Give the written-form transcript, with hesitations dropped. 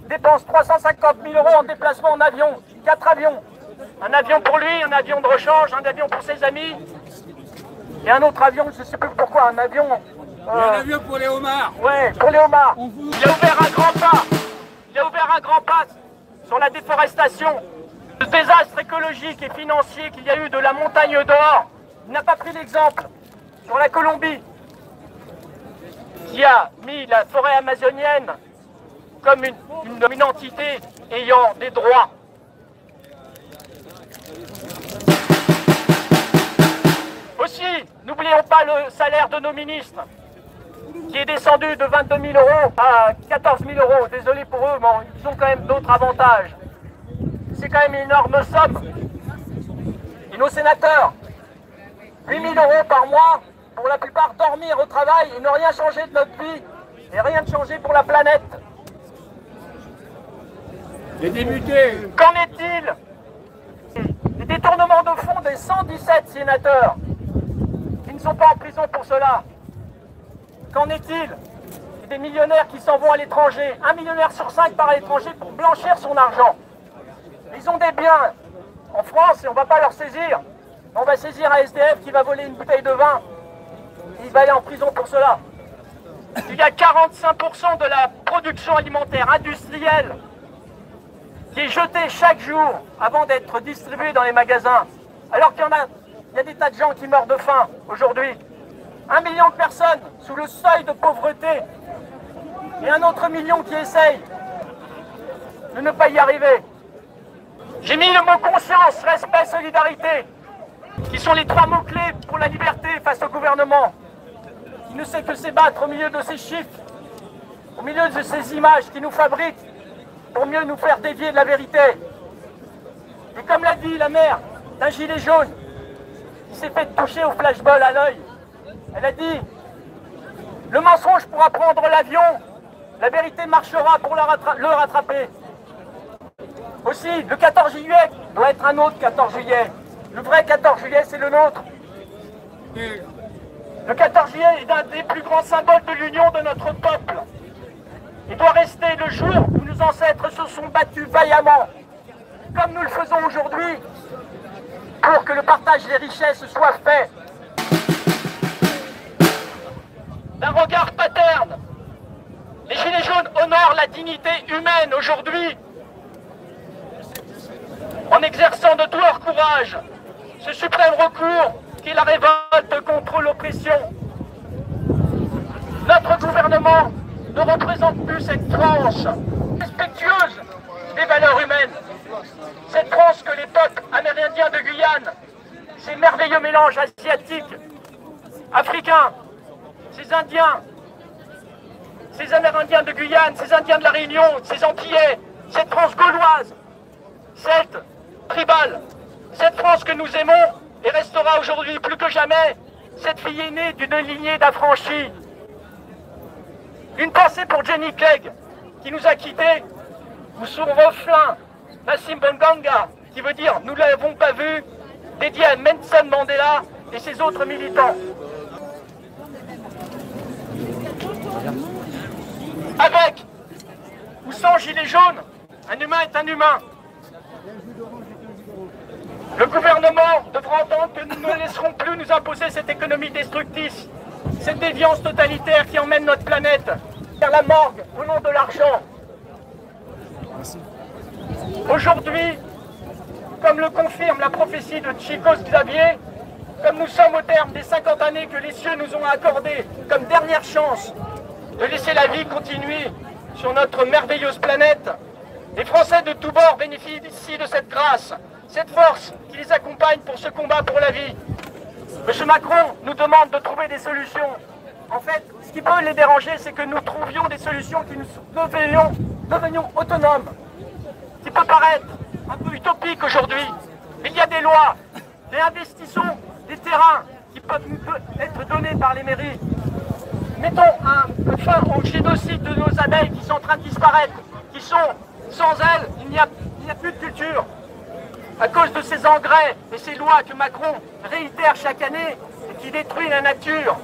Dépense 350 000 € en déplacement en avion, 4 avions. Un avion pour lui, un avion de rechange, un avion pour ses amis, et un autre avion, je ne sais plus pourquoi, un avion... un avion pour les homards. Ouais, pour les homards. Il a ouvert un grand pas. Il a ouvert un grand pas sur la déforestation. Le désastre écologique et financier qu'il y a eu de la montagne d'or. Il n'a pas pris l'exemple sur la Colombie, qui a mis la forêt amazonienne comme une entité ayant des droits. Aussi, n'oublions pas le salaire de nos ministres, qui est descendu de 22 000 € à 14 000 €. Désolé pour eux, mais ils ont quand même d'autres avantages. C'est quand même une énorme somme. Et nos sénateurs, 8 000 € par mois, pour la plupart dormir au travail et ne rien changer de notre vie, et rien de changer pour la planète. Les députés. Qu'en est-il des détournements de fonds des 117 sénateurs qui ne sont pas en prison pour cela? Qu'en est-il des millionnaires qui s'en vont à l'étranger? 1 millionnaire sur 5 part à l'étranger pour blanchir son argent. Ils ont des biens en France et on ne va pas leur saisir. On va saisir un SDF qui va voler une bouteille de vin. Il va aller en prison pour cela. Il y a 45% de la production alimentaire industrielle qui est jetée chaque jour avant d'être distribuée dans les magasins. Alors qu'il y a des tas de gens qui meurent de faim aujourd'hui. 1 million de personnes sous le seuil de pauvreté et un autre million qui essaye de ne pas y arriver. J'ai mis le mot conscience, respect, solidarité, qui sont les 3 mots-clés pour la liberté face au gouvernement, qui ne sait que s'ébattre au milieu de ces chiffres, au milieu de ces images qui nous fabriquent pour mieux nous faire dévier de la vérité. Et comme l'a dit la mère d'un gilet jaune, qui s'est fait toucher au flashball à l'œil, elle a dit « Le mensonge pourra prendre l'avion, la vérité marchera pour le rattraper. » Aussi, le 14 juillet doit être un autre 14 juillet. Le vrai 14 juillet, c'est le nôtre. Le 14 juillet est un des plus grands symboles de l'union de notre peuple. Il doit rester le jour où nos ancêtres se sont battus vaillamment, comme nous le faisons aujourd'hui, pour que le partage des richesses soit fait. D'un regard paterne, les Gilets jaunes honorent la dignité humaine aujourd'hui, en exerçant de tout leur courage ce suprême recours qui est la révolte contre l'oppression. Notre gouvernement ne représente plus cette France respectueuse des valeurs humaines. Cette France que les peuples amérindiens de Guyane, ces merveilleux mélanges asiatiques, africains, ces Indiens, ces Amérindiens de Guyane, ces Indiens de la Réunion, ces Antillais, cette France gauloise, celte, tribale, cette France que nous aimons et restera aujourd'hui plus que jamais cette fille aînée d'une lignée d'affranchis. Une pensée pour Jenny Clegg, qui nous a quittés, ou son refrain, Nassim Bonganga, qui veut dire « Nous ne l'avons pas vu », dédié à Nelson Mandela et ses autres militants. Avec ou sans gilet jaune, un humain est un humain. Le gouvernement devra entendre que nous ne laisserons plus nous imposer cette économie destructrice, cette déviance totalitaire qui emmène notre planète vers la morgue au nom de l'argent. Aujourd'hui, comme le confirme la prophétie de Chico Xavier, comme nous sommes au terme des 50 années que les cieux nous ont accordées comme dernière chance de laisser la vie continuer sur notre merveilleuse planète, les Français de tous bords bénéficient de cette grâce, cette force qui les accompagne pour ce combat pour la vie. M. Macron nous demande de trouver des solutions. En fait, ce qui peut les déranger, c'est que nous trouvions des solutions qui nous devenions autonomes. Ce qui peut paraître un peu utopique aujourd'hui, mais il y a des lois, réinvestissons des terrains qui peuvent être donnés par les mairies. Mettons un fin au génocide de nos abeilles qui sont en train de disparaître, qui sont sans elles, il n'y a plus de culture. À cause de ces engrais et ces lois que Macron réitère chaque année et qui détruisent la nature.